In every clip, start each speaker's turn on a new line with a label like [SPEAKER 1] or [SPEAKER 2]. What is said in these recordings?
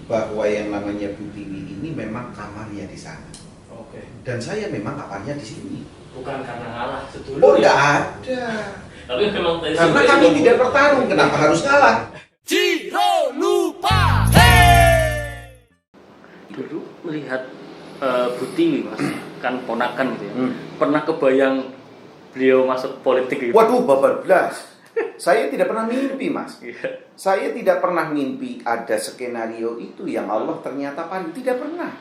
[SPEAKER 1] bahwa yang namanya Bu Tiwi ini memang kamarnya di sana.
[SPEAKER 2] Oke.
[SPEAKER 1] Dan saya memang kamarnya di sini.
[SPEAKER 2] Bukan karena ngalah sedulur.
[SPEAKER 1] Oh, enggak ada.
[SPEAKER 2] Tapi memang
[SPEAKER 1] Karena kami tidak bertarung, kenapa harus kalah?
[SPEAKER 3] Ciro lupa.
[SPEAKER 2] Dulu melihat Bu Tiwi, Mas, kan ponakan gitu ya. Pernah kebayang beliau masuk politik gitu?
[SPEAKER 1] Waduh, bablas. Saya tidak pernah mimpi, Mas.
[SPEAKER 2] Iya.
[SPEAKER 1] Saya tidak pernah mimpi ada skenario itu yang Allah ternyata paling tidak pernah.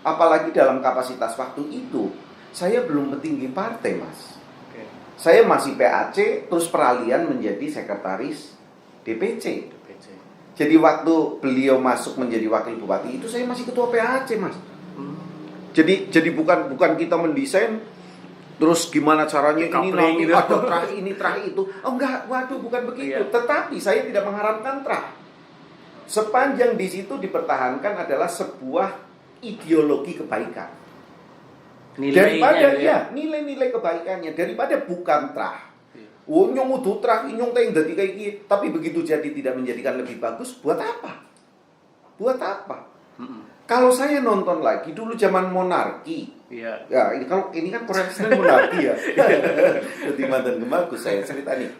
[SPEAKER 1] Apalagi dalam kapasitas waktu itu, saya belum petinggi partai, Mas.
[SPEAKER 2] Oke.
[SPEAKER 1] Saya masih PAC, terus peralihan menjadi sekretaris DPC. Jadi waktu beliau masuk menjadi wakil bupati itu saya masih ketua PAC, Mas. Jadi bukan kita mendesain terus gimana caranya ini nanti
[SPEAKER 2] gitu.
[SPEAKER 1] ada terah ini terah itu. Oh enggak, waduh bukan begitu.
[SPEAKER 2] Iya.
[SPEAKER 1] Tetapi saya tidak mengharapkan terah. Sepanjang di situ dipertahankan adalah sebuah ideologi kebaikan. Daripada ya nilai-nilai kebaikannya daripada bukan terah. Nyong udah terah nyong teh dadi kayak gini, tapi begitu jadi tidak menjadikan lebih bagus, buat apa? Buat apa? Kalau saya nonton lagi dulu zaman monarki,
[SPEAKER 2] Iya.
[SPEAKER 1] ya ini kan presiden monarki ya. Jadi mantan bagus saya cerita nih.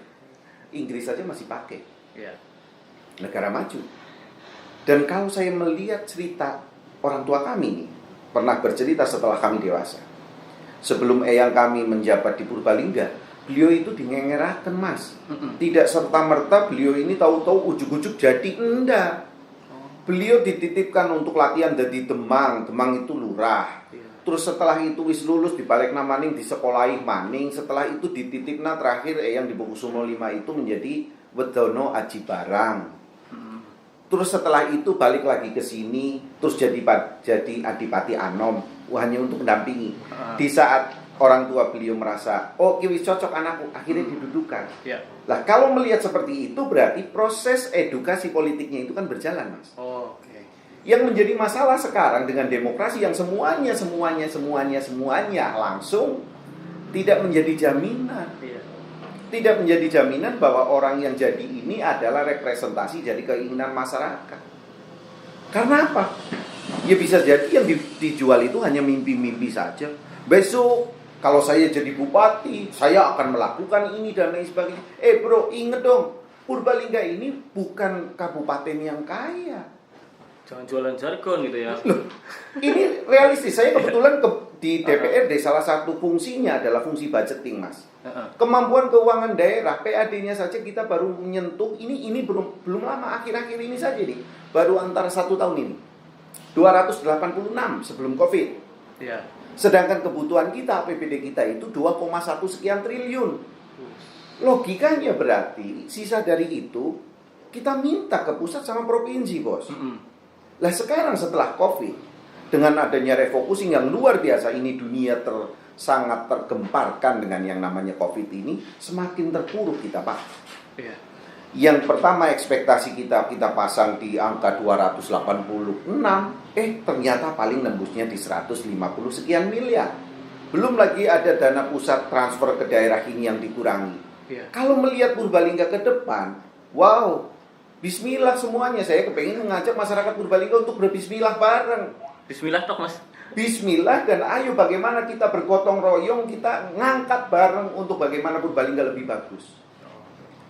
[SPEAKER 1] Inggris saja masih pakai.
[SPEAKER 2] Iya.
[SPEAKER 1] Negara maju. Dan kalau saya melihat cerita orang tua kami nih, pernah bercerita setelah kami dewasa. Sebelum eyang kami menjabat di Purbalingga, beliau itu dingengeraken, Mas. Tidak serta-merta beliau ini tahu-tahu ujuk-ujuk jadi, enggak. Beliau dititipkan untuk latihan dari Demang itu lurah. Terus setelah itu wis lulus dibalik maning di sekolahi maning. Setelah itu dititipna terakhir yang di Bokusumo 5 itu menjadi Wedono Aji Barang. Terus setelah itu balik lagi ke sini, terus jadi Adipati Anom, hanya untuk mendampingi. Di saat orang tua beliau merasa, oh kiwi cocok anakku, akhirnya didudukan. Lah kalau melihat seperti itu berarti proses edukasi politiknya itu kan berjalan, Mas.
[SPEAKER 2] Oke.
[SPEAKER 1] Yang menjadi masalah sekarang dengan demokrasi yang semuanya langsung tidak menjadi jaminan.
[SPEAKER 2] Iya.
[SPEAKER 1] Tidak menjadi jaminan bahwa orang yang jadi ini adalah representasi dari keinginan masyarakat. Karena apa? Ya bisa jadi yang dijual itu hanya mimpi-mimpi saja. Besok kalau saya jadi bupati, saya akan melakukan ini dan lain sebagainya. Bro, inget dong, Purbalingga ini bukan kabupaten yang kaya.
[SPEAKER 2] Jangan jualan jargon gitu ya.
[SPEAKER 1] Loh, ini realistis. Saya kebetulan di DPRD salah satu fungsinya adalah fungsi budgeting, Mas. Kemampuan keuangan daerah, PAD-nya saja kita baru menyentuh ini belum lama, akhir-akhir ini saja nih. Baru antara 1 tahun ini. 286 sebelum Covid.
[SPEAKER 2] Iya.
[SPEAKER 1] Sedangkan kebutuhan kita, APBD kita itu 2,1 sekian triliun. Logikanya berarti sisa dari itu kita minta ke pusat sama provinsi, Bos. Lah sekarang setelah Covid, dengan adanya refocusing yang luar biasa ini, dunia sangat tergemparkan dengan yang namanya Covid ini, semakin terpuruk kita, Pak.
[SPEAKER 2] Iya.
[SPEAKER 1] Yang pertama ekspektasi kita pasang di angka 286, ternyata paling nembusnya di 150 sekian miliar. Belum lagi ada dana pusat transfer ke daerah ini yang dikurangi.
[SPEAKER 2] Iya.
[SPEAKER 1] Kalau melihat Purbalingga ke depan, wow, bismillah semuanya. Saya kepengen mengajak masyarakat Purbalingga untuk berbismillah bareng.
[SPEAKER 2] Bismillah tok, Mas.
[SPEAKER 1] Bismillah, dan ayo bagaimana kita bergotong royong, kita ngangkat bareng untuk bagaimana Purbalingga lebih bagus.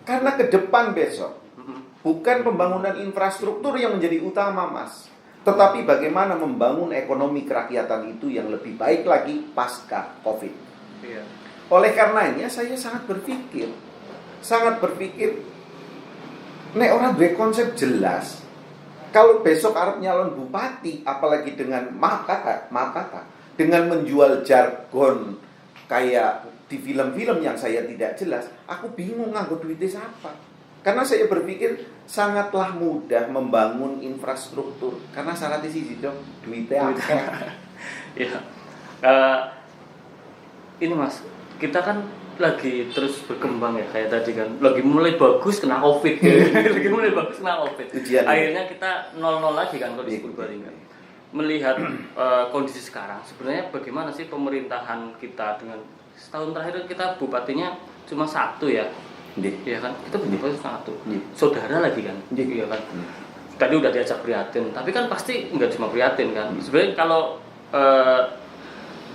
[SPEAKER 1] Karena ke depan besok bukan pembangunan infrastruktur yang menjadi utama, Mas, tetapi bagaimana membangun ekonomi kerakyatan itu yang lebih baik lagi pasca Covid.
[SPEAKER 2] Iya.
[SPEAKER 1] Oleh karenanya saya sangat berpikir nek orang berkonsep jelas. Kalau besok Arab nyalon bupati, apalagi dengan maaf kata, dengan menjual jargon kayak di film-film yang saya tidak jelas, aku bingung nganggo duitnya siapa. Karena saya berpikir sangatlah mudah membangun infrastruktur. Karena syaratnya sih dong, duitnya akeh.
[SPEAKER 2] Ya. Ini, Mas, kita kan lagi terus berkembang ya, kayak tadi kan lagi mulai bagus kena Covid. Lagi mulai bagus kena Covid.
[SPEAKER 1] Ujian.
[SPEAKER 2] Akhirnya kita 0-0 lagi kan kalau di Purbalingga. Melihat kondisi sekarang, sebenarnya bagaimana sih pemerintahan kita dengan setahun terakhir kita bupatinya cuma 1 ya. Iya kan? Kita bupati 1. Saudara lagi kan? Iya kan? tadi udah diajak prihatin, tapi kan pasti nggak cuma prihatin kan. Sebenarnya kalau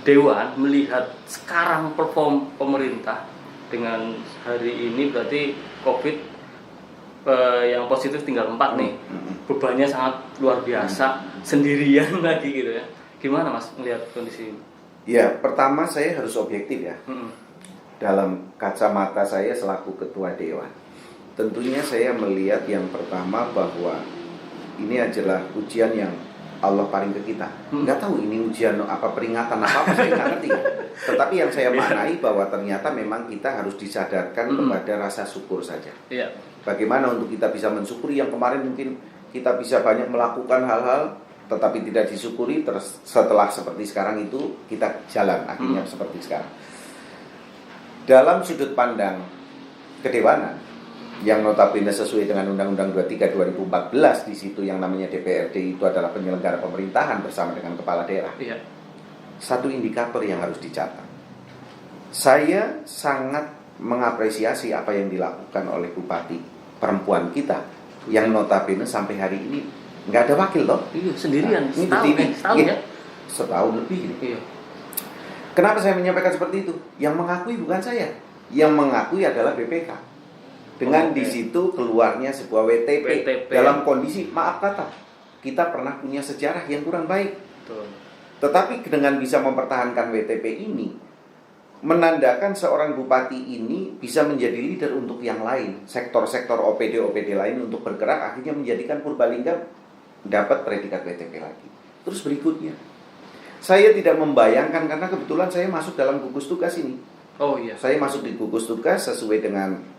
[SPEAKER 2] Dewan melihat sekarang perform pemerintah dengan hari ini berarti COVID yang positif tinggal 4 nih, bebannya sangat luar biasa, sendirian lagi gitu ya. Gimana Mas melihat kondisi ini?
[SPEAKER 1] Ya, pertama saya harus objektif ya. Dalam kacamata saya selaku ketua Dewan, tentunya saya melihat yang pertama bahwa ini adalah ujian yang Allah paling ke kita. Nggak tahu ini ujian apa, peringatan apa saya nggak ngerti. Tetapi yang saya maknai bahwa ternyata memang kita harus disadarkan kepada rasa syukur saja.
[SPEAKER 2] Iya.
[SPEAKER 1] Bagaimana untuk kita bisa mensyukuri yang kemarin mungkin kita bisa banyak melakukan hal-hal tetapi tidak disyukuri, terus setelah seperti sekarang itu kita jalan akhirnya seperti sekarang. Dalam sudut pandang kedewanan yang notabene sesuai dengan Undang-Undang 23 2014, di situ yang namanya DPRD itu adalah penyelenggara pemerintahan bersama dengan kepala daerah.
[SPEAKER 2] Iya.
[SPEAKER 1] Satu indikator yang harus dicatat. Saya sangat mengapresiasi apa yang dilakukan oleh bupati perempuan kita yang notabene sampai hari ini nggak ada wakil loh.
[SPEAKER 2] Iya, sendirian.
[SPEAKER 1] Ini
[SPEAKER 2] Setahun ya?
[SPEAKER 1] Setahun lebih ini.
[SPEAKER 2] Iya.
[SPEAKER 1] Kenapa saya menyampaikan seperti itu? Yang mengakui bukan saya, yang mengakui adalah BPK. Dengan di situ keluarnya sebuah WTP dalam kondisi maaf kata kita pernah punya sejarah yang kurang baik.
[SPEAKER 2] Betul.
[SPEAKER 1] Tetapi dengan bisa mempertahankan WTP ini menandakan seorang bupati ini bisa menjadi leader untuk yang lain, sektor-sektor OPD lain untuk bergerak, akhirnya menjadikan Purbalingga dapat predikat WTP lagi. Terus berikutnya, saya tidak membayangkan karena kebetulan saya masuk dalam gugus tugas ini.
[SPEAKER 2] Oh iya.
[SPEAKER 1] Saya masuk di gugus tugas sesuai dengan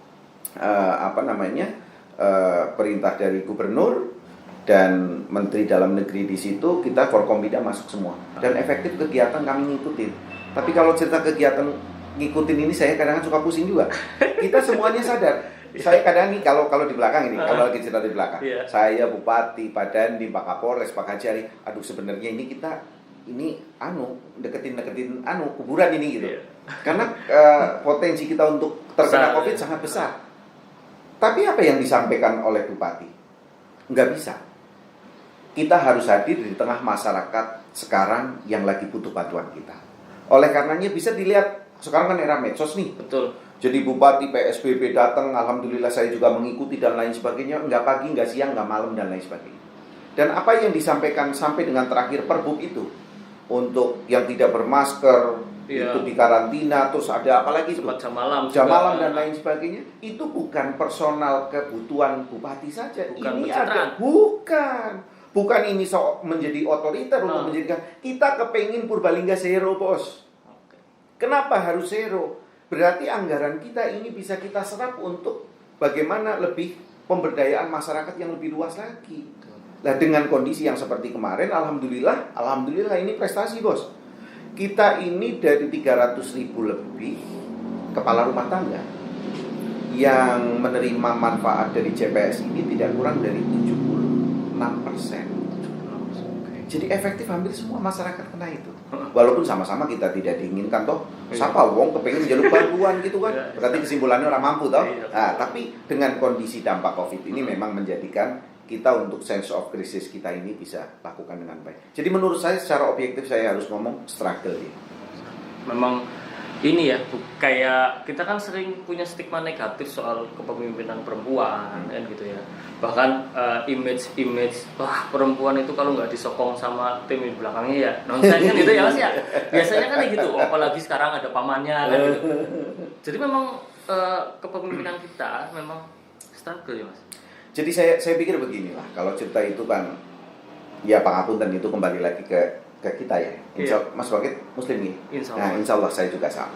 [SPEAKER 1] perintah dari gubernur dan menteri dalam negeri. Di situ kita Forkompida masuk semua dan efektif kegiatan kami ngikutin. Tapi kalau cerita kegiatan ngikutin ini saya kadang-kadang suka pusing juga. Kita semuanya sadar. Saya kadang nih kalau di belakang ini, kalau lagi cerita di belakang, saya bupati, Pak Dandi, Pak Kapolres, Pak Kajari, aduh sebenarnya ini kita deketin kuburan ini gitu. Karena potensi kita untuk terkena COVID sangat besar. Tapi apa yang disampaikan oleh bupati? Nggak bisa. Kita harus hadir di tengah masyarakat sekarang yang lagi butuh bantuan kita. Oleh karenanya bisa dilihat, sekarang kan era medsos nih.
[SPEAKER 2] Betul.
[SPEAKER 1] Jadi bupati PSBB datang, alhamdulillah saya juga mengikuti dan lain sebagainya. Nggak pagi, nggak siang, nggak malam dan lain sebagainya. Dan apa yang disampaikan sampai dengan terakhir Perbuk itu, untuk yang tidak bermasker, itu dikarantina, terus ada apa lagi itu?
[SPEAKER 2] Jam malam
[SPEAKER 1] Dan lain sebagainya. Itu bukan personal kebutuhan bupati saja.
[SPEAKER 2] Bukan
[SPEAKER 1] ini ada bukan ini menjadi otoriter untuk menjadikan kita kepengen Purbalingga zero, bos. Kenapa harus zero? Berarti anggaran kita ini bisa kita serap untuk bagaimana lebih pemberdayaan masyarakat yang lebih luas lagi. Nah, dengan kondisi yang seperti kemarin, alhamdulillah ini prestasi, bos. Kita ini dari 300.000 lebih kepala rumah tangga yang menerima manfaat dari CPS ini tidak kurang dari 76%. Jadi efektif hampir semua masyarakat kena itu. Walaupun sama-sama kita tidak diinginkan toh. Siapa wong kepengen jalur bantuan gitu kan. Berarti kesimpulannya orang mampu toh. Nah, tapi dengan kondisi dampak Covid ini memang menjadikan kita untuk sense of crisis kita ini bisa lakukan dengan baik. Jadi menurut saya secara objektif saya harus ngomong struggle ya.
[SPEAKER 2] Memang ini ya, kayak kita kan sering punya stigma negatif soal kepemimpinan perempuan kan gitu ya. Bahkan image wah perempuan itu kalau nggak disokong sama tim di belakangnya ya nonsense kan gitu ya Mas ya. Biasanya kan kayak gitu, apalagi sekarang ada pamannya kan gitu. Jadi memang kepemimpinan kita memang struggle ya Mas.
[SPEAKER 1] Jadi saya pikir beginilah, kalau cerita itu kan ya Pak Apunten itu kembali lagi ke kita ya. Mas Wakit Muslim nih. Nah, insya Allah saya juga sama.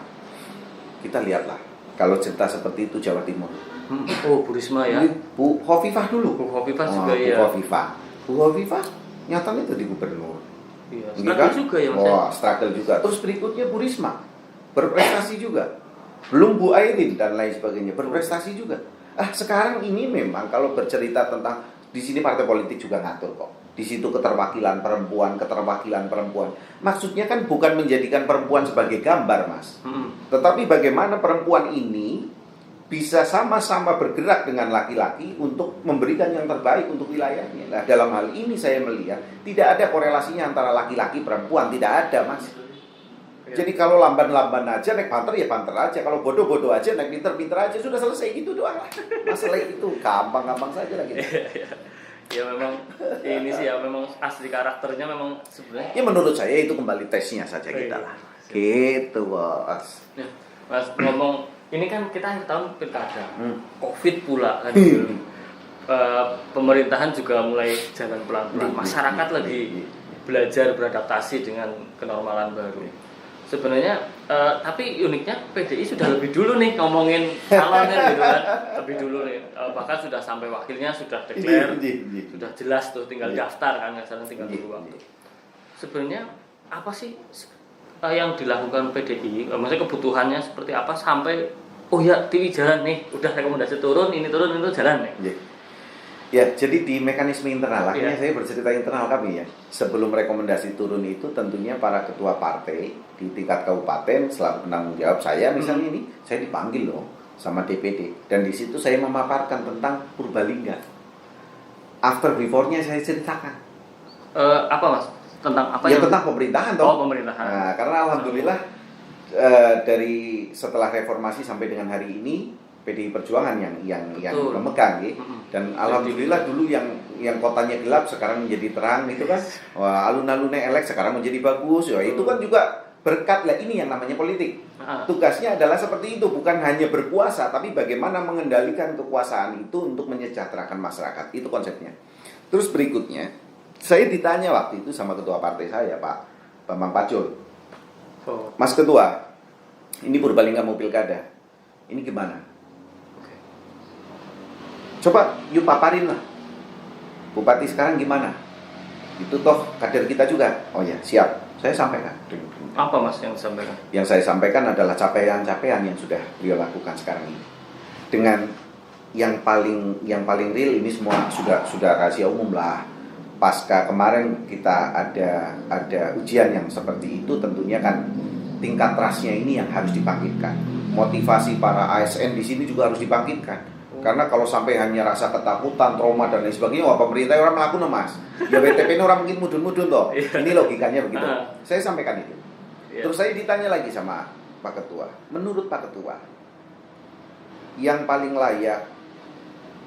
[SPEAKER 1] Kita lihatlah kalau cerita seperti itu Jawa Timur.
[SPEAKER 2] Oh, Bu Risma ya.
[SPEAKER 1] Bu Hovifah dulu.
[SPEAKER 2] Bu Hovifah juga ya.
[SPEAKER 1] Bu Hovifah nyatanya itu di gubernur.
[SPEAKER 2] Iya. Struggle juga ya Mas.
[SPEAKER 1] Wah, struggle juga. Terus berikutnya Bu Risma berprestasi juga. Belum Bu Airin dan lain sebagainya berprestasi juga. Sekarang ini memang kalau bercerita tentang di sini partai politik juga ngatur kok. Di situ keterwakilan perempuan. Maksudnya kan bukan menjadikan perempuan sebagai gambar, Mas. Tetapi bagaimana perempuan ini bisa sama-sama bergerak dengan laki-laki untuk memberikan yang terbaik untuk wilayahnya. Nah, dalam hal ini saya melihat tidak ada korelasinya antara laki-laki perempuan, tidak ada, Mas. Jadi kalau lamban-lamban aja naik banter ya banter aja, kalau bodoh-bodoh aja naik pinter-pinter aja, sudah selesai gitu doang. Masalah itu gampang-gampang saja lah gitu.
[SPEAKER 2] Ya memang ini sih ya, memang asli karakternya memang sebenarnya.
[SPEAKER 1] Ya menurut saya itu kembali tesnya saja kita lah. Gitu, Bos.
[SPEAKER 2] Nah, Mas ngomong ini kan kita akhir tahun pilkada, COVID pula kan. Pemerintahan juga mulai jalan pelan-pelan. Masyarakat lagi belajar beradaptasi dengan kenormalan baru. Sebenarnya, tapi uniknya PDI sudah lebih dulu nih ngomongin calonnya gitu kan, lebih dulu nih. Bahkan sudah sampai wakilnya sudah declare, sudah jelas tuh, tinggal daftar kan, sekarang tinggal tunggu waktu. Sebenarnya apa sih yang dilakukan PDI? Maksudnya kebutuhannya seperti apa sampai oh ya TV jalan nih, udah rekomendasi turun, ini turun, itu jalan nih.
[SPEAKER 1] Ya, jadi di mekanisme internal, akhirnya saya bercerita internal kami ya. Sebelum rekomendasi turun itu tentunya para ketua partai di tingkat kabupaten selaku penanggung jawab saya misalnya ini, saya dipanggil loh sama DPD. Dan di situ saya memaparkan tentang Purbalingga. After before-nya saya ceritakan.
[SPEAKER 2] Apa Mas? Tentang apa
[SPEAKER 1] ya? Tentang pemerintahan toh.
[SPEAKER 2] Oh, pemerintahan.
[SPEAKER 1] Nah, karena alhamdulillah dari setelah reformasi sampai dengan hari ini PDI Perjuangan yang memegang gitu. Dan alhamdulillah dulu yang kotanya gelap sekarang menjadi terang gitu kan. Wah, alun-alunnya elek sekarang menjadi bagus. Ya, itu kan juga berkat lah, ini yang namanya politik. Tugasnya adalah seperti itu, bukan hanya berkuasa tapi bagaimana mengendalikan kekuasaan itu untuk menyejahterakan masyarakat. Itu konsepnya. Terus berikutnya, saya ditanya waktu itu sama ketua partai saya, Pak Bambang Pacul. Mas Ketua, ini Purbalingga mau pilkada. Ini gimana? Coba yuk paparin lah. Bupati sekarang gimana? Itu toh kader kita juga. Oh ya, siap. Saya sampaikan.
[SPEAKER 2] Apa Mas yang disampaikan?
[SPEAKER 1] Yang saya sampaikan adalah capaian-capaian yang sudah beliau lakukan sekarang ini. Dengan yang paling real ini semua sudah rahasia umum lah. Pasca kemarin kita ada ujian yang seperti itu, tentunya kan tingkat trustnya ini yang harus dibangkitkan. Motivasi para ASN di sini juga harus dibangkitkan. Karena kalau sampai hanya rasa ketakutan, trauma dan lain sebagainya, wah pemerintah orang melakukan Mas. Ya BTP ini orang mungkin mudun-mudun toh. Ini logikanya begitu. Saya sampaikan itu. Terus saya ditanya lagi sama Pak Ketua. Menurut Pak Ketua, yang paling layak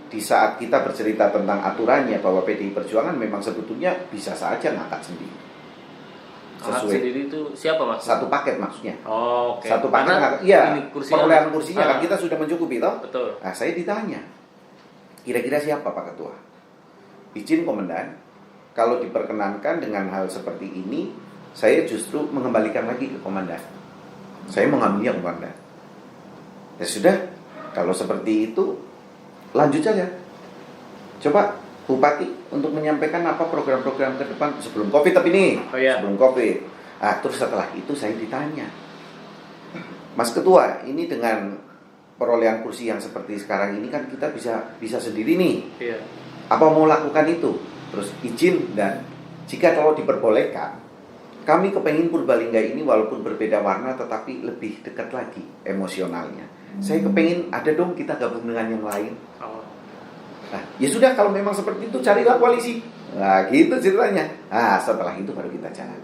[SPEAKER 1] di saat kita bercerita tentang aturannya bahwa PDI Perjuangan memang sebetulnya bisa saja ngangkat sendiri.
[SPEAKER 2] Sesuai sendiri itu siapa Mas?
[SPEAKER 1] Satu paket maksudnya.
[SPEAKER 2] Oh, oke.
[SPEAKER 1] Satu paket. Iya. Perolehan kursinya kan kita sudah mencukupi toh.
[SPEAKER 2] Betul.
[SPEAKER 1] Nah, saya ditanya, kira-kira siapa Pak Ketua? Izin Komandan, kalau diperkenankan dengan hal seperti ini, saya justru mengembalikan lagi ke Komandan. Saya mengambilnya Komandan. Ya sudah, kalau seperti itu lanjut saja. Coba Bupati untuk menyampaikan apa program-program ke depan sebelum COVID tapi ini. Sebelum COVID. Nah, terus setelah itu saya ditanya, Mas Ketua, ini dengan perolehan kursi yang seperti sekarang ini kan kita bisa sendiri nih. Apa mau lakukan itu? Terus izin, dan jika kalau diperbolehkan, kami kepengen Purbalingga ini walaupun berbeda warna tetapi lebih dekat lagi emosionalnya. Saya kepengen ada dong kita gabung dengan yang lain. Nah, ya sudah kalau memang seperti itu carilah koalisi. Nah, gitu ceritanya. Nah, setelah itu baru kita jalan.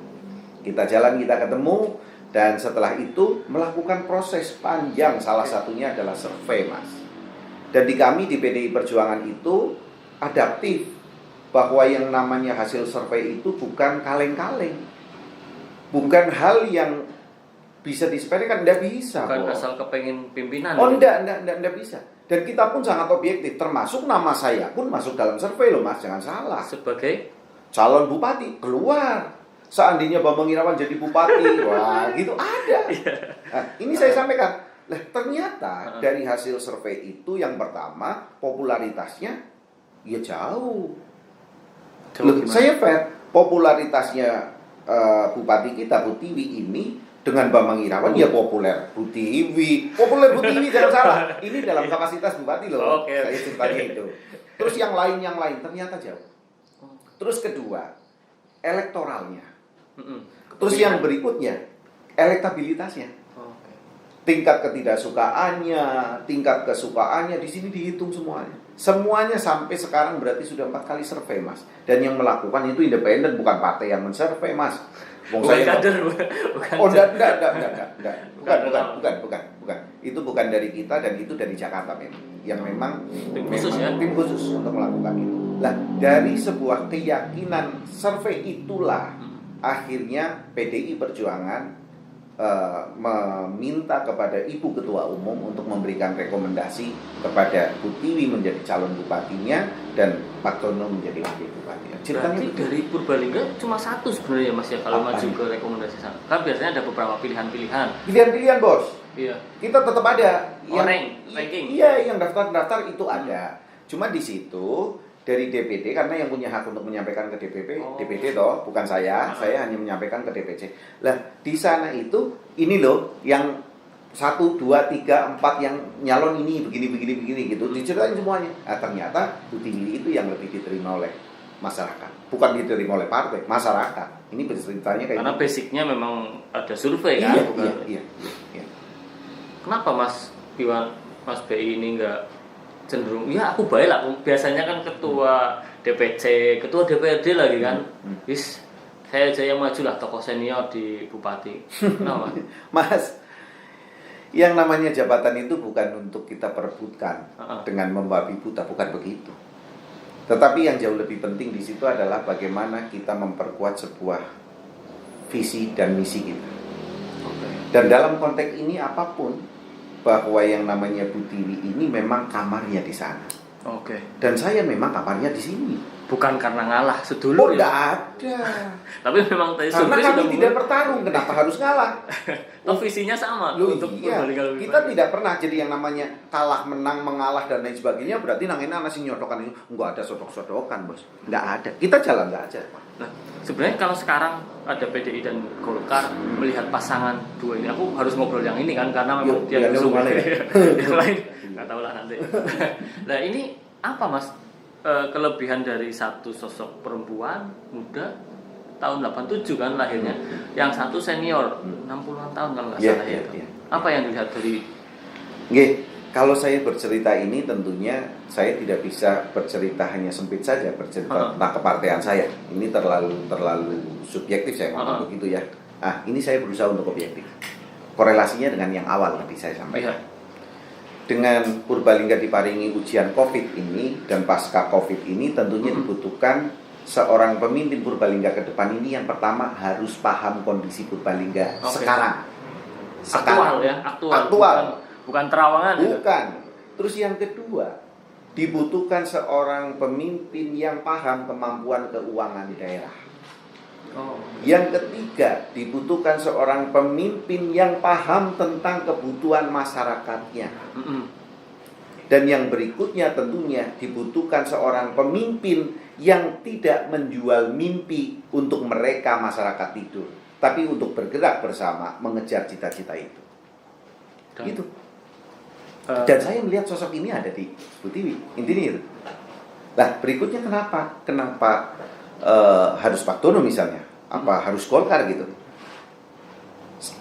[SPEAKER 1] Kita ketemu, dan setelah itu melakukan proses panjang. Salah satunya adalah survei, Mas. Dan di kami di PDI Perjuangan itu adaptif bahwa yang namanya hasil survei itu bukan kaleng-kaleng. Bukan hal yang bisa disepelekan, enggak bisa.
[SPEAKER 2] Bukan asal kepengen pimpinan.
[SPEAKER 1] Oh, enggak bisa. Dan kita pun sangat objektif, termasuk nama saya pun masuk dalam survei loh Mas, jangan salah.
[SPEAKER 2] Sebagai
[SPEAKER 1] calon bupati keluar. Seandainya Bambang Irawan jadi bupati, wah gitu ada. Nah, ini saya sampaikan. Lah ternyata dari hasil survei itu yang pertama popularitasnya ya jauh. Saya fair, popularitasnya bupati kita Bu Tiwi ini dengan Bambang Irawan ya populer Bu Tiwi jangan salah. Ini dalam kapasitas bupati loh. Saya ceritanya itu. Terus yang lain ternyata jauh. Terus kedua, elektoralnya. Terus yang berikutnya, elektabilitasnya. tingkat ketidaksukaannya, tingkat kesukaannya di sini dihitung semuanya. Semuanya sampai sekarang berarti sudah 4 kali survei, Mas. Dan yang melakukan itu independen, bukan partai yang men-survei, Mas.
[SPEAKER 2] Bukan kader, bukan.
[SPEAKER 1] Oh, enggak. Bukan. Itu bukan dari kita dan itu dari Jakarta memang. Yang memang
[SPEAKER 2] Tim khusus ya?
[SPEAKER 1] tim khusus untuk melakukan itu. Nah, dari sebuah keyakinan survei itulah akhirnya PDI Perjuangan meminta kepada Ibu Ketua Umum untuk memberikan rekomendasi kepada Bu Tiwi menjadi calon bupatinya dan Pak Tono menjadi wakil bupatinya.
[SPEAKER 2] Berarti dari Purbalingga cuma satu sebenarnya Mas ya kalau
[SPEAKER 1] Apa
[SPEAKER 2] maju
[SPEAKER 1] ini?
[SPEAKER 2] ke rekomendasi sana. Kan biasanya ada beberapa pilihan-pilihan.
[SPEAKER 1] Pilihan-pilihan, Bos.
[SPEAKER 2] Iya.
[SPEAKER 1] Kita tetap ada
[SPEAKER 2] Ranking.
[SPEAKER 1] Iya, yang daftar-daftar itu ada. Cuma di situ dari DPD karena yang punya hak untuk menyampaikan ke DPD toh, bukan saya hanya menyampaikan ke DPC. Lah, di sana itu ini loh yang 1, 2, 3, 4 yang nyalon ini begini gitu. Diceritain semuanya. Nah, ternyata Bu Tiwi itu yang lebih diterima oleh masyarakat. Bukan diterima oleh partai, masyarakat. Ini ceritanya kayak
[SPEAKER 2] Karena
[SPEAKER 1] gitu.
[SPEAKER 2] basicnya memang ada survei kan, bukan?
[SPEAKER 1] Iya.
[SPEAKER 2] Kenapa Mas Iwan, Mas BI ini enggak cenderung? Ya aku baik lah. Biasanya kan ketua DPC, ketua DPRD lagi kan. Saya aja yang maju lah, tokoh senior di bupati. Kenapa?
[SPEAKER 1] Mas, yang namanya jabatan itu bukan untuk kita perebutkan dengan membabi buta, bukan begitu. Tetapi yang jauh lebih penting di situ adalah bagaimana kita memperkuat sebuah visi dan misi kita. Dan dalam konteks ini apapun, bahwa yang namanya Bu Tiwi ini memang kamarnya di sana. Dan saya memang kamarnya di sini.
[SPEAKER 2] Bukan karena ngalah sedulur
[SPEAKER 1] Enggak
[SPEAKER 2] ya.
[SPEAKER 1] ada.
[SPEAKER 2] Tapi memang tadi
[SPEAKER 1] Karena
[SPEAKER 2] survei
[SPEAKER 1] kami
[SPEAKER 2] sudah
[SPEAKER 1] tidak bertarung, kenapa harus ngalah?
[SPEAKER 2] Toh visinya sama
[SPEAKER 1] Loh,
[SPEAKER 2] untuk
[SPEAKER 1] iya.
[SPEAKER 2] Purbalingga lebih
[SPEAKER 1] Kita
[SPEAKER 2] baik.
[SPEAKER 1] tidak pernah jadi yang namanya kalah, menang, mengalah dan lain sebagainya. Berarti nangin nasi nyodokan itu enggak ada sodok-sodokan, Bos. Enggak ada. Kita jalan aja.
[SPEAKER 2] Nah, sebenarnya kalau sekarang ada PDI dan Golkar melihat pasangan dua ini, aku harus ngobrol yang ini kan karena memang
[SPEAKER 1] Yuk,
[SPEAKER 2] dia
[SPEAKER 1] yang
[SPEAKER 2] ngusung.
[SPEAKER 1] mana ya?
[SPEAKER 2] Yang lain nggak tahu lah nanti. Nah ini apa Mas kelebihan dari satu sosok perempuan muda tahun 87 kan lahirnya, yang satu senior 60-an tahun kalau nggak salah ya. Apa yang dilihat dari?
[SPEAKER 1] Nggih, kalau saya bercerita ini tentunya saya tidak bisa bercerita hanya sempit saja bercerita tentang kepartean saya. Ini terlalu subjektif saya ngomong begitu ya. Ini saya berusaha untuk objektif. Korelasinya dengan yang awal tadi saya sampaikan. Dengan Purbalingga diparingi ujian COVID ini dan pasca COVID ini tentunya dibutuhkan seorang pemimpin Purbalingga ke depan ini yang pertama harus paham kondisi Purbalingga sekarang. Aktual.
[SPEAKER 2] Bukan terawangan.
[SPEAKER 1] Bukan. Terus yang kedua, dibutuhkan seorang pemimpin yang paham kemampuan keuangan di daerah. Yang ketiga, dibutuhkan seorang pemimpin yang paham tentang kebutuhan masyarakatnya. Dan yang berikutnya tentunya dibutuhkan seorang pemimpin yang tidak menjual mimpi untuk mereka masyarakat tidur, tapi untuk bergerak bersama mengejar cita-cita itu. Itu. Dan saya melihat sosok ini ada di Bu Tiwi. Intinya itu. Nah, berikutnya kenapa harus Pak Tono misalnya? Apa harus Golkar gitu?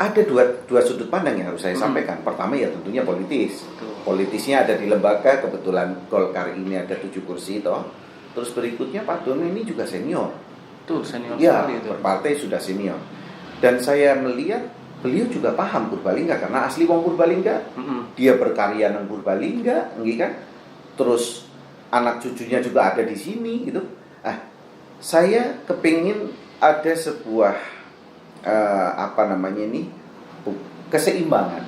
[SPEAKER 1] Ada dua sudut pandang yang harus saya sampaikan. Pertama ya tentunya politis. Politisnya ada di lembaga, kebetulan Golkar ini ada 7 kursi toh. Terus berikutnya Pak Tono ini juga senior.
[SPEAKER 2] Tuh senior
[SPEAKER 1] ya,
[SPEAKER 2] sekali itu.
[SPEAKER 1] berpartai sudah senior. Dan saya melihat beliau juga paham Purbalingga karena asli wong Purbalingga. Dia berkarya nang Purbalingga, nggih kan? Terus anak cucunya juga ada di sini gitu. Saya kepingin ada sebuah keseimbangan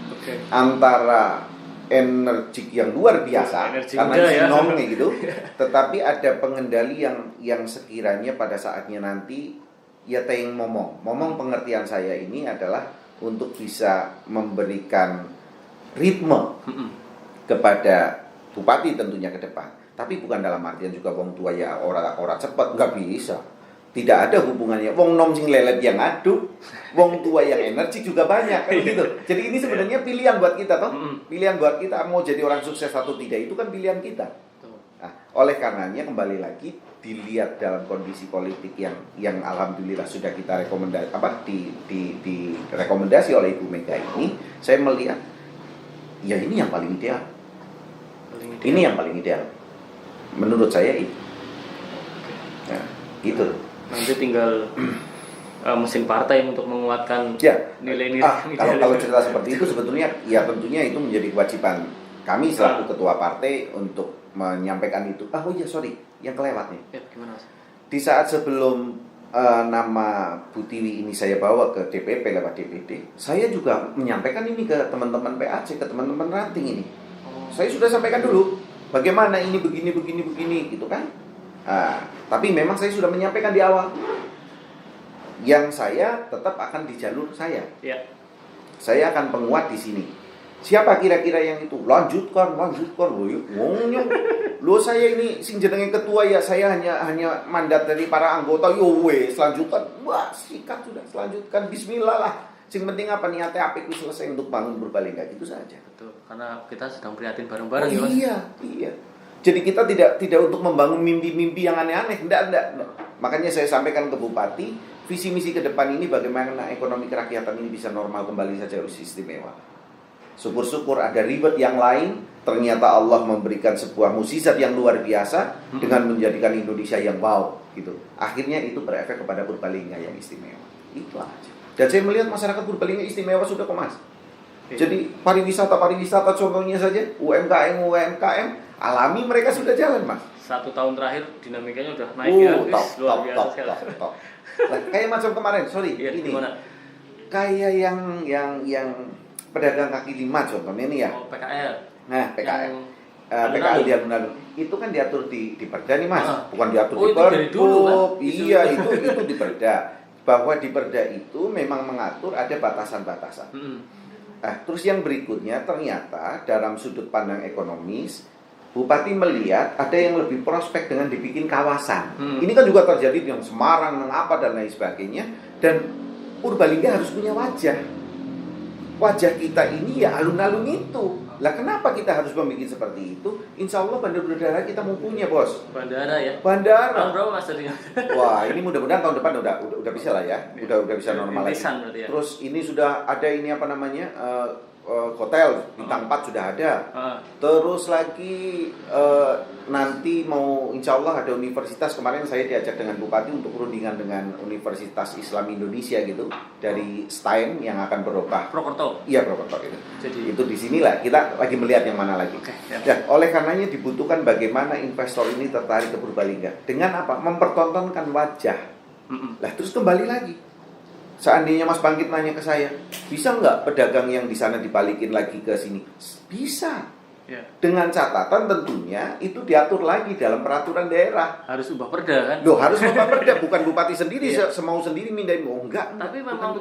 [SPEAKER 1] antara energi yang luar biasa karena sinom gitu, tetapi ada pengendali yang sekiranya pada saatnya nanti ya tayang momong pengertian saya ini adalah untuk bisa memberikan ritme kepada bupati tentunya ke depan. Tapi bukan dalam artian juga wong tua ya ora cepat, nggak bisa. Tidak ada hubungannya. Wong nom sing lelet yang aduk, wong tua yang energi juga banyak kan gitu. Jadi ini sebenarnya pilihan buat kita toh. Pilihan buat kita mau jadi orang sukses atau tidak itu kan pilihan kita. Nah, oleh karenanya kembali lagi dilihat dalam kondisi politik yang alhamdulillah sudah kita rekomendasi direkomendasi oleh Ibu Mega ini, saya melihat Ya ini yang paling ideal.
[SPEAKER 2] Paling ideal.
[SPEAKER 1] Ini yang paling ideal. Menurut saya itu. Ya, gitu.
[SPEAKER 2] Nanti tinggal mesin partai untuk menguatkan
[SPEAKER 1] Ya.
[SPEAKER 2] nilai-nilai
[SPEAKER 1] Kalau cerita seperti itu sebetulnya ya tentunya itu menjadi kewajiban kami selaku ketua partai untuk menyampaikan itu. Oh iya sorry, yang kelewat nih.
[SPEAKER 2] Ya, gimana Mas?
[SPEAKER 1] Di saat sebelum nama Bu Tiwi ini saya bawa ke DPP lewat DPD, saya juga menyampaikan ini ke teman-teman PAC, ke teman-teman ranting ini. Saya sudah sampaikan dulu bagaimana ini begini gitu kan. Tapi memang saya sudah menyampaikan di awal. Yang saya tetap akan di jalur saya.
[SPEAKER 2] Ya.
[SPEAKER 1] Saya akan penguat di sini. Siapa kira-kira yang itu? Lanjutkan. Lo saya ini sing jenenge ketua ya, saya hanya mandat dari para anggota. Yo wes, lanjutkan. Wah, sikat sudah, selanjutkan. Bismillah lah. Sing penting apa niatnya apik wis selesai untuk bangun Purbalingga gitu saja.
[SPEAKER 2] Betul, karena kita sedang prihatin bareng-bareng ya, Mas.
[SPEAKER 1] Iya. Jadi kita tidak untuk membangun mimpi-mimpi yang aneh-aneh. Enggak. Makanya saya sampaikan ke Bupati, visi misi ke depan ini bagaimana ekonomi kerakyatan ini bisa normal kembali saja harus istimewa. Syukur-syukur ada ribet yang lain, ternyata Allah memberikan sebuah mukjizat yang luar biasa dengan menjadikan Indonesia yang wow gitu. Akhirnya itu berefek kepada Purbalingga yang istimewa. Itu aja. Dan saya melihat masyarakat Purbalingga istimewa sudah kok Mas. Jadi pariwisata contohnya saja UMKM alami mereka sudah jalan Mas.
[SPEAKER 2] 1 tahun terakhir dinamikanya udah naik ya, luar biasa sekali.
[SPEAKER 1] Top. Nah, kayak macam kemarin, sorry,
[SPEAKER 2] Iya,
[SPEAKER 1] ini
[SPEAKER 2] gimana?
[SPEAKER 1] kayak yang pedagang kaki lima contohnya ini ya.
[SPEAKER 2] Oh, PKL.
[SPEAKER 1] Nah, PKL.
[SPEAKER 2] Yang
[SPEAKER 1] PKL di alun-alun itu kan diatur di Perda nih Mas, bukan diatur di
[SPEAKER 2] itu dari dulu, kan?
[SPEAKER 1] Iya, itu di Perda. Bahwa di Perda itu memang mengatur ada batasan-batasan. Nah, terus yang berikutnya ternyata dalam sudut pandang ekonomis Bupati melihat ada yang lebih prospek dengan dibikin kawasan. Ini kan juga terjadi yang Semarang, mengapa dan lain sebagainya. Dan Purbalingga harus punya wajah. Wajah kita ini ya alun-alun itu. Lah kenapa kita harus membuat seperti itu? Insya Allah bandar udara kita mau punya bos.
[SPEAKER 2] Bandara ya.
[SPEAKER 1] Bandara.
[SPEAKER 2] Tahun berapa Mas tadinya?
[SPEAKER 1] Wah ini mudah-mudahan tahun depan udah bisa lah ya. Udah bisa normal lagi.
[SPEAKER 2] Ya.
[SPEAKER 1] Terus ini sudah ada ini apa namanya? Hotel bintang 4 sudah ada. Terus lagi nanti mau insya Allah ada universitas. Kemarin saya diajak dengan Bupati untuk perundingan dengan Universitas Islam Indonesia gitu dari STAIN yang akan berubah.
[SPEAKER 2] Prokerto.
[SPEAKER 1] Iya Prokerto itu.
[SPEAKER 2] Jadi
[SPEAKER 1] itu di sinilah kita lagi melihat yang mana lagi. Ya, oleh karenanya dibutuhkan bagaimana investor ini tertarik ke Purbalingga dengan apa? Mempertontonkan wajah. Lah terus kembali lagi. Seandainya Mas Bangkit nanya ke saya, bisa nggak pedagang yang di sana dibalikin lagi ke sini? Bisa.
[SPEAKER 2] Ya.
[SPEAKER 1] Dengan catatan tentunya itu diatur lagi dalam peraturan daerah.
[SPEAKER 2] Harus ubah perda kan?
[SPEAKER 1] Loh, harus ubah perda, bukan bupati sendiri semau sendiri mindahin. Oh enggak.
[SPEAKER 2] Tapi memang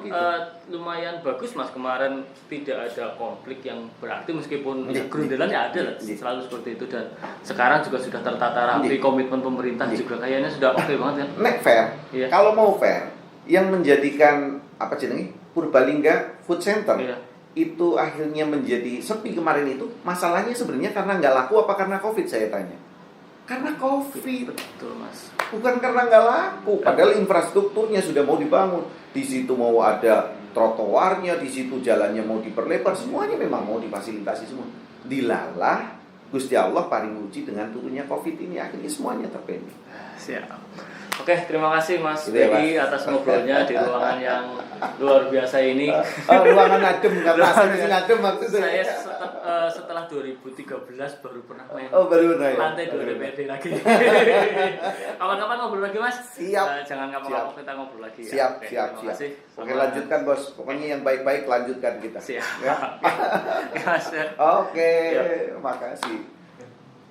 [SPEAKER 2] lumayan bagus Mas, kemarin tidak ada konflik yang berarti meskipun gerundelannya ada lah, selalu seperti itu, dan sekarang juga sudah tertata rapi, komitmen pemerintah juga kayaknya sudah oke banget kan?
[SPEAKER 1] Nek fair.
[SPEAKER 2] Iya.
[SPEAKER 1] Kalau mau fair, yang menjadikan apa jenenge Purbalingga Food Center itu akhirnya menjadi sepi kemarin itu masalahnya sebenarnya karena nggak laku apa karena COVID saya tanya. Karena COVID.
[SPEAKER 2] Betul Mas.
[SPEAKER 1] Bukan karena nggak laku, padahal infrastrukturnya sudah mau dibangun. Di situ mau ada trotoarnya, di situ jalannya mau diperlebar, semuanya memang mau difasilitasi semua. Dilalah Gusti Allah paring uji dengan turunnya COVID ini akhirnya semuanya terpending.
[SPEAKER 2] Siap. Oke, terima kasih Mas
[SPEAKER 1] Gitu ya,
[SPEAKER 2] Begi atas ngobrolnya di ruangan yang luar biasa ini.
[SPEAKER 1] Ruangan adem, karena aslinya adem maksudnya.
[SPEAKER 2] Saya setelah 2013 baru pernah main
[SPEAKER 1] Baru pernah ya?
[SPEAKER 2] lantai 2 DPRD lagi. Kapan-kapan ngobrol lagi Mas.
[SPEAKER 1] Siap.
[SPEAKER 2] Jangan kapan-kapan kita ngobrol lagi ya.
[SPEAKER 1] Siap.
[SPEAKER 2] Terima kasih.
[SPEAKER 1] Oke, lanjutkan bos. Pokoknya yang baik-baik lanjutkan kita.
[SPEAKER 2] Siap.
[SPEAKER 1] Ya.
[SPEAKER 2] Ya, Mas.
[SPEAKER 1] Oke, makasih.